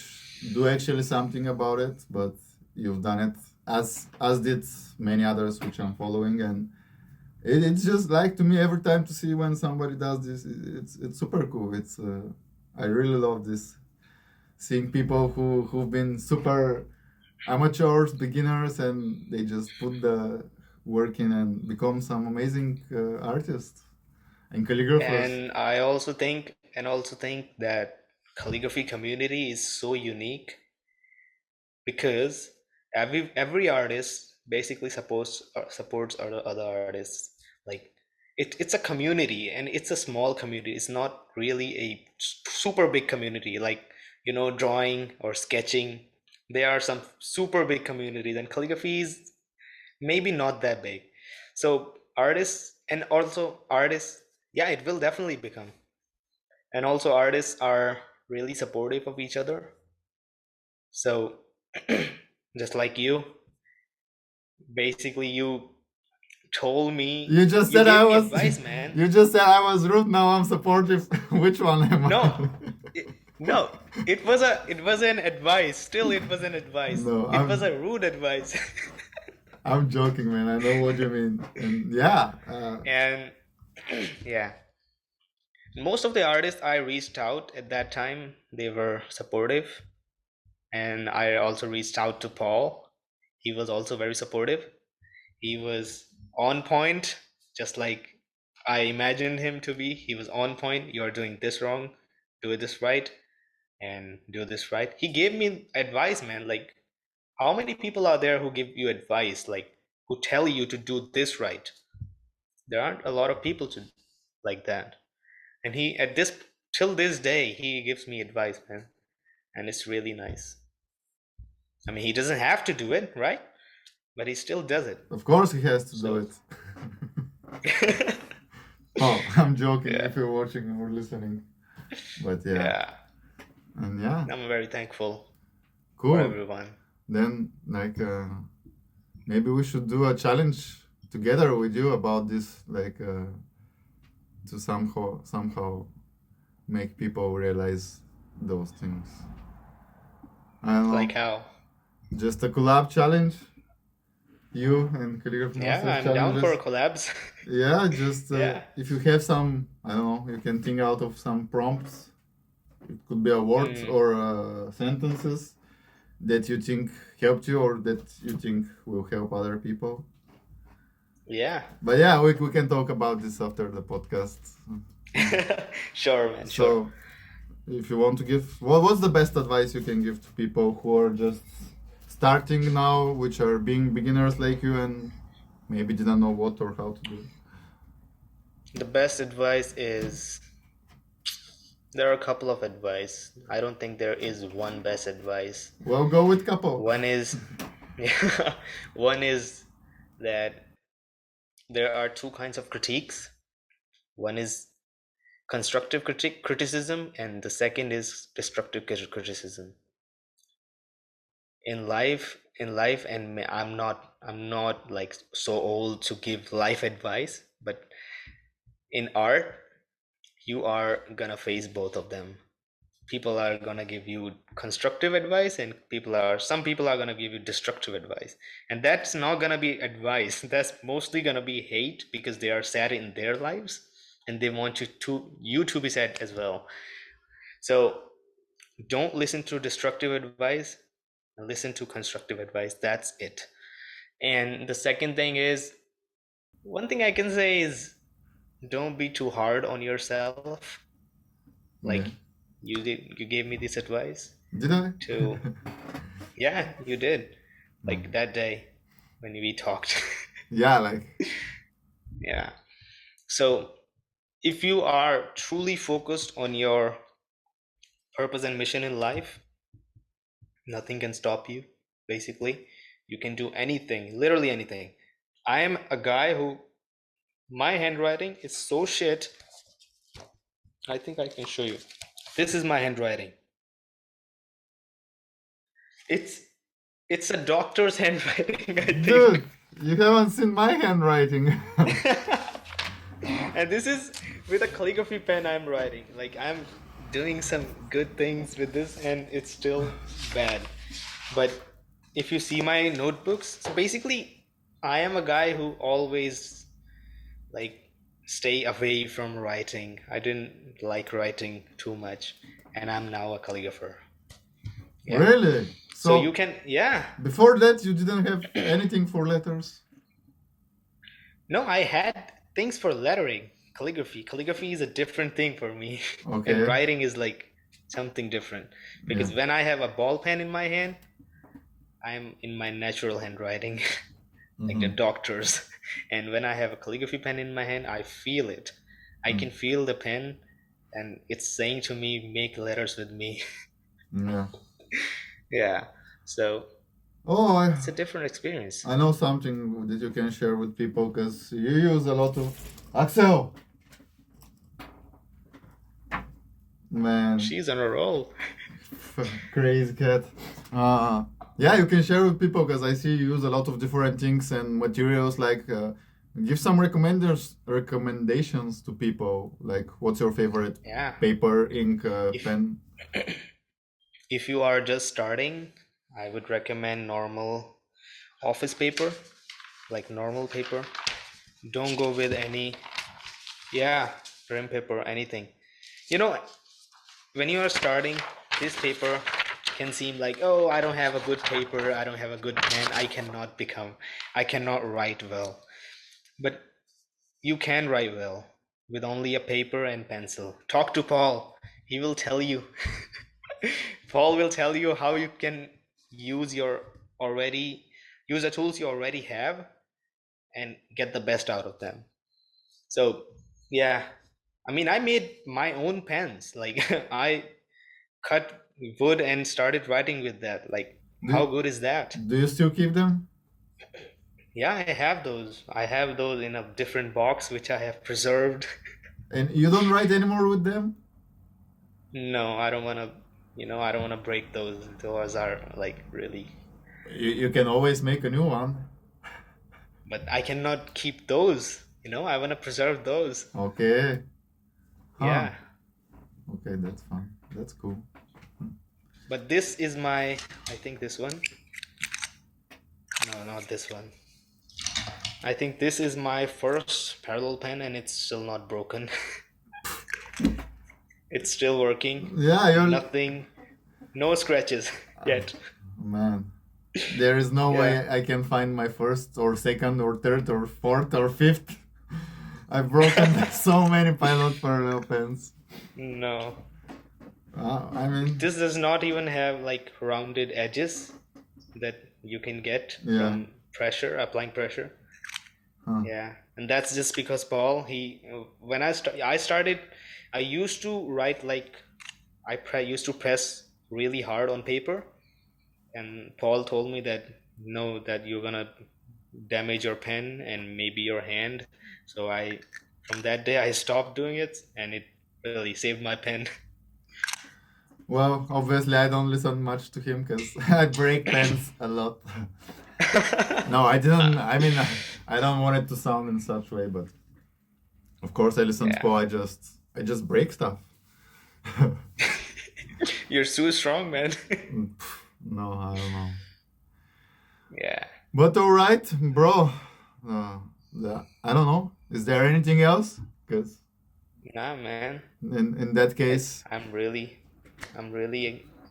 do actually something about it, but you've done it as did many others which I'm following, and it's just like to me every time to see when somebody does this, it's super cool. It's I really love this, seeing people who've been super amateurs, beginners, and they just put the work in and become some amazing artists and calligraphers. And I also think that calligraphy community is so unique because every artist basically supports other artists. Like it's a community, and it's a small community. It's not really a super big community like, drawing or sketching. There are some super big communities, and calligraphy is maybe not that big. So artists, and also artists, yeah, it will definitely become. And also artists are really supportive of each other. So just like you, basically told me You just you said gave I me was. advice, man. You just said I was rude. Now I'm supportive. Which one am I? No, no, it was an advice. Still, it was an advice. No, It was a rude advice. I'm joking, man. I know what you mean. And yeah, And yeah, most of the artists I reached out at that time, they were supportive. And I also reached out to Paul. He was also very supportive. He was on point, just like I imagined him to be. He was on point. You are doing this wrong. Do this right, and do this right. He gave me advice, man. Like, how many people are there who give you advice, like who tell you to do this right? There aren't a lot of people to like that. And he, at this till this day, he gives me advice, man, and it's really nice. I mean, he doesn't have to do it, right? But he still does it. of course he has to do So, it. Oh, I'm joking yeah, if you're watching or listening. But yeah, yeah. and yeah, I'm very thankful for cool. everyone. Then, like, maybe we should do a challenge together with you about this, like, to somehow make people realize those things. I don't Like know. how? Just a collab challenge. You and Calligraphy Yeah, Masters I'm down for challenges. collabs. Yeah, just Yeah. if you have some, I don't know, you can think out of some prompts. It could be a words Mm, or sentences that you think helped you or that you think will help other people. yeah. But yeah, we can talk about this after the podcast. Sure, man, sure. So, if you want to give, what's the best advice you can give to people who are just starting now, which are being beginners like you and maybe didn't know what or how to do? The best advice is there are a couple of advice. I don't think there is one best advice. Well, go with couple. One is, yeah, one is that there are two kinds of critiques. One is constructive criticism, and the second is destructive criticism. In life, and I'm not like so old to give life advice, but in art, you are gonna face both of them. People are gonna give you constructive advice, and some people are gonna give you destructive advice. And that's not gonna be advice. That's mostly gonna be hate, because they are sad in their lives and they want you to be sad as well. So don't listen to destructive advice, listen to constructive advice. That's it. And the second thing is, one thing I can say is, don't be too hard on yourself. Yeah. Like, you gave me this advice Did I? to, yeah, you did. No. Like that day when we talked. Yeah, like, Yeah. So if you are truly focused on your purpose and mission in life, nothing can stop you. Basically, you can do anything, literally anything. I am a guy who, my handwriting is so shit. I think I can show you. This is my handwriting. It's it's a doctor's handwriting, I think. Dude, you haven't seen my handwriting. And this is with a calligraphy pen I'm writing. Like I'm doing some good things with this and it's still bad. But if you see my notebooks, so basically I am a guy who always like stay away from writing. I didn't like writing too much and I'm now a calligrapher. Yeah. Really? So you So can, yeah. before that, you didn't have anything for letters? No, I had things for lettering, calligraphy. Calligraphy is a different thing for me, and Okay. writing is like something different. Yeah. Because when I have a ball pen in my hand, I'm in my natural handwriting, like the Mm-hmm. doctors. And when I have a calligraphy pen in my hand, I feel it. I can feel the pen, and it's saying to me, make letters with me. Yeah. Yeah. So Oh, it's a different experience. I know something that you can share with people because you use a lot of Axel. Man, She's on a roll. crazy cat. Uh, yeah, you can share with people because I see you use a lot of different things and materials. Like, give some recommendations to people. Like, what's your favorite Yeah. paper, ink, If pen? if you are just starting, I would recommend normal office paper, like normal paper. Don't go with any, yeah, trim paper, anything. You know, when you are starting, this paper can seem like, oh, I don't have a good paper, I don't have a good pen, I cannot write well. But you can write well with only a paper and pencil. Talk to Paul, he will tell you. Paul will tell you how you can use your already use the tools you already have and get the best out of them. So yeah, I mean I made my own pens. Like I cut wood and started writing with that. Like how Do, good is that? do you still keep them? Yeah, I have those. I have those in a different box which I have preserved. And you don't write anymore with them? No, I don't want to, I don't want to break those. Those are like really, You can always make a new one. but I cannot keep those. I want to preserve those. Okay. Huh. Yeah. Okay, that's fine. That's cool. But this is my, I think this one. No, not this one. I think this is my first parallel pen and it's still not broken. It's still working. Yeah, you're. Nothing, no scratches yet. Man, there is no Yeah. way I can find my first or second or third or fourth or fifth. I've broken so many pilot parallel pens. No. I mean, This does not even have like rounded edges that you can get yeah. from pressure, applying pressure. Huh. Yeah. And that's just because Paul, when I started, I used to write like used to press really hard on paper, and Paul told me that no, that you're gonna damage your pen and maybe your hand. So from that day, I stopped doing it, and it really saved my pen. Well, obviously I don't listen much to him because I break pens a lot. No, I didn't. I mean, I don't want it to sound in such way, but of course I listen to Yeah, Paul. I just break stuff. you're so strong, man. No, I don't know. Yeah. But all right, bro. I don't know. Is there anything else? Because Nah, man. in that case, I'm really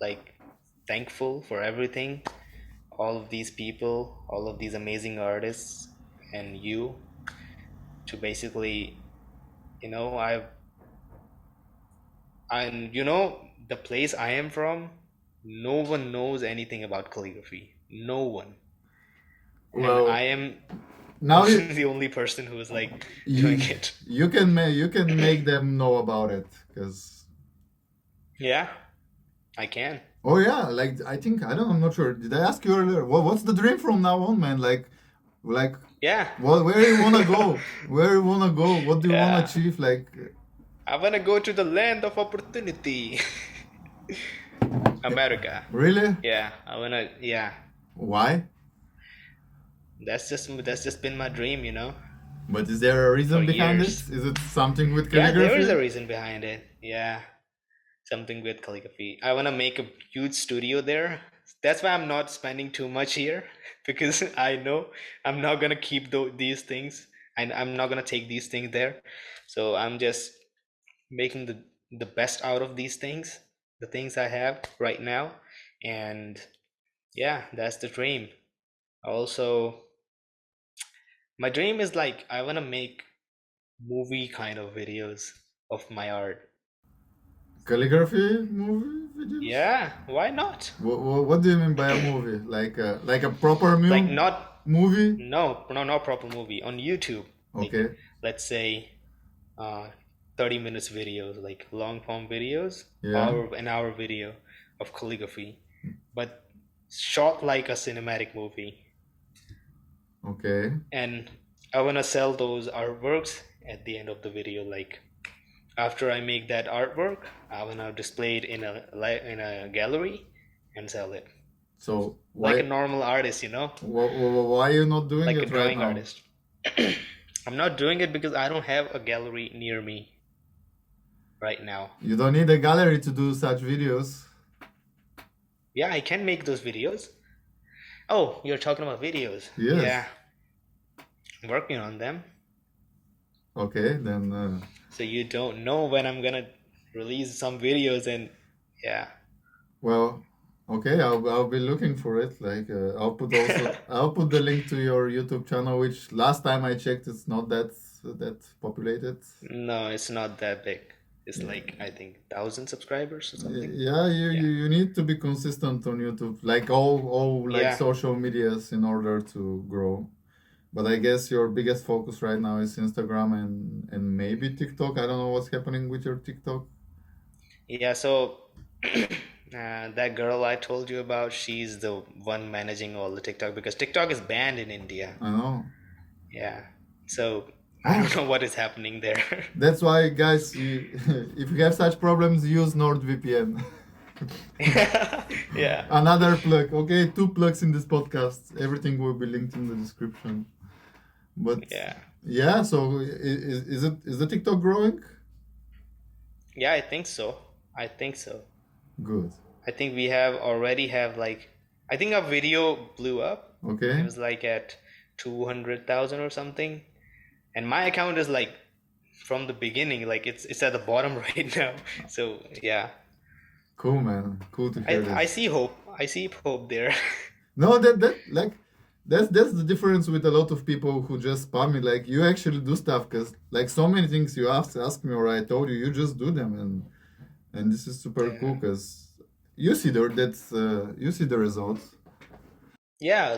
like thankful for everything, all of these people, all of these amazing artists, and you to basically, you know, I've and the place I am from, no one knows anything about calligraphy. No one. And I well, am now the only person who is like doing you it. you can make them know about it. Because Yeah, I can. oh yeah, like I think I don't. I'm not sure. Did I ask you earlier? What's the dream from now on, man? Like Yeah. where you wanna go? Where you wanna go? What do you wanna Yeah. achieve? Like I wanna go to the land of opportunity. America. Really? Yeah, I wanna. Yeah, Why? that's just been my dream, But is there a for reason behind it? years. Is it something with Yeah, there is a calligraphy? reason behind it. Yeah, something with calligraphy. I wanna make a huge studio there. That's why I'm not spending too much here because I know I'm not gonna keep these things, and I'm not gonna take these things there. So I'm just making the best out of these things, the things I have right now, and yeah, that's the dream. Also, my dream is like I want to make movie kind of videos of my art. Calligraphy movie videos? Yeah, why not? What do you mean by a movie? Like a proper Like not movie? no no not proper movie on YouTube. Like Okay. let's say uh 30 minutes videos, like long form videos, Yeah. an hour video of calligraphy, but shot like a cinematic movie. Okay. And I want to sell those artworks at the end of the video. Like after I make that artwork, I want to display it in a gallery and sell it So like a why normal artist, why are you not doing like a it right drawing now? artist. I'm not doing it because I don't have a gallery near me right now. You don't need a gallery to do such videos. Yeah, I can make those videos. Oh, you're talking about videos. Yes. Yeah, I'm working on them. Okay, then So you don't know when I'm gonna release some videos, and yeah. well, okay, I'll be looking for it. Like I'll put the link to your YouTube channel, which last time I checked, it's not that populated. No, it's not that big. It's Yeah. like I think 1,000 subscribers or something. Yeah, Yeah. you need to be consistent on YouTube, like all like Yeah. social medias in order to grow. But I guess your biggest focus right now is Instagram and maybe TikTok. I don't know what's happening with your TikTok. Yeah, so that girl I told you about, she's the one managing all the TikTok because TikTok is banned in India. I know. Yeah. So I don't know what is happening there. That's why, guys, if you have such problems, use NordVPN. Yeah. Another plug. Okay, 2 plugs in this podcast. Everything will be linked in the description. But Yeah. so is the TikTok growing? Yeah, I think so. I think so. Good. I think we already have like, I think our video blew up. It Okay. was like at 200,000 or something. And my account is like from the beginning, like it's at the bottom right now. So yeah, Cool, man. Cool to hear I this. see hope. I see hope there. No, that like that's the difference with a lot of people who just spam me. Like you actually do stuff, because like so many things you ask me or I told you, you just do them, and this is super cool Yeah. because you see you see the results. Yeah,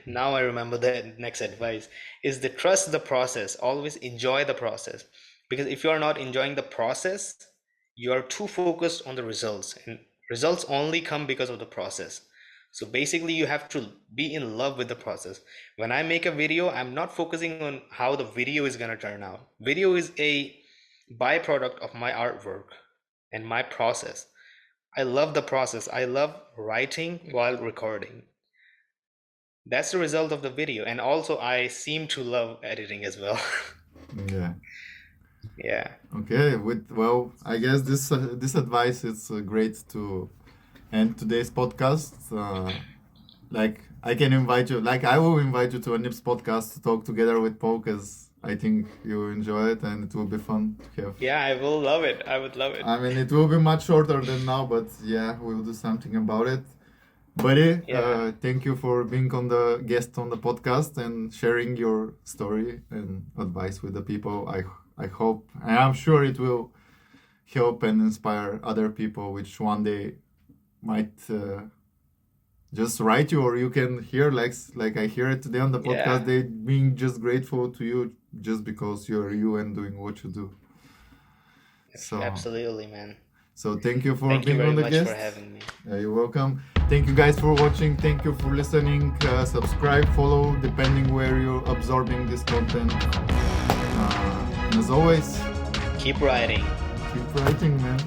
now I remember the next advice is to trust the process. Always enjoy the process. Because if you are not enjoying the process, you are too focused on the results. And results only come because of the process. So basically you have to be in love with the process. When I make a video, I'm not focusing on how the video is gonna turn out. Video is a byproduct of my artwork and my process. I love the process. I love writing while recording. That's the result of the video. And also I seem to love editing as well. Yeah. Yeah. Okay. Well, I guess this advice is great to end today's podcast. Like I can invite you, like I will invite you to a Nips podcast to talk together with Paul, because I think you will enjoy it and it will be fun to have. Yeah, I will love it. I would love it. I mean, it will be much shorter than now, but yeah, we'll do something about it. Buddy, Yeah. thank you for being on the guest on the podcast and sharing your story and advice with the people. I hope, and I'm sure it will help and inspire other people, which one day might just write you, or you can hear like I hear it today on the podcast. Yeah. They being just grateful to you just because you're you and doing what you do. So Absolutely, man. so thank you for Thank you being very on the much guest. for having me. You're welcome. Thank you guys for watching. Thank you for listening. Subscribe, follow, depending where you're absorbing this content. And as always, Keep writing. keep writing, man.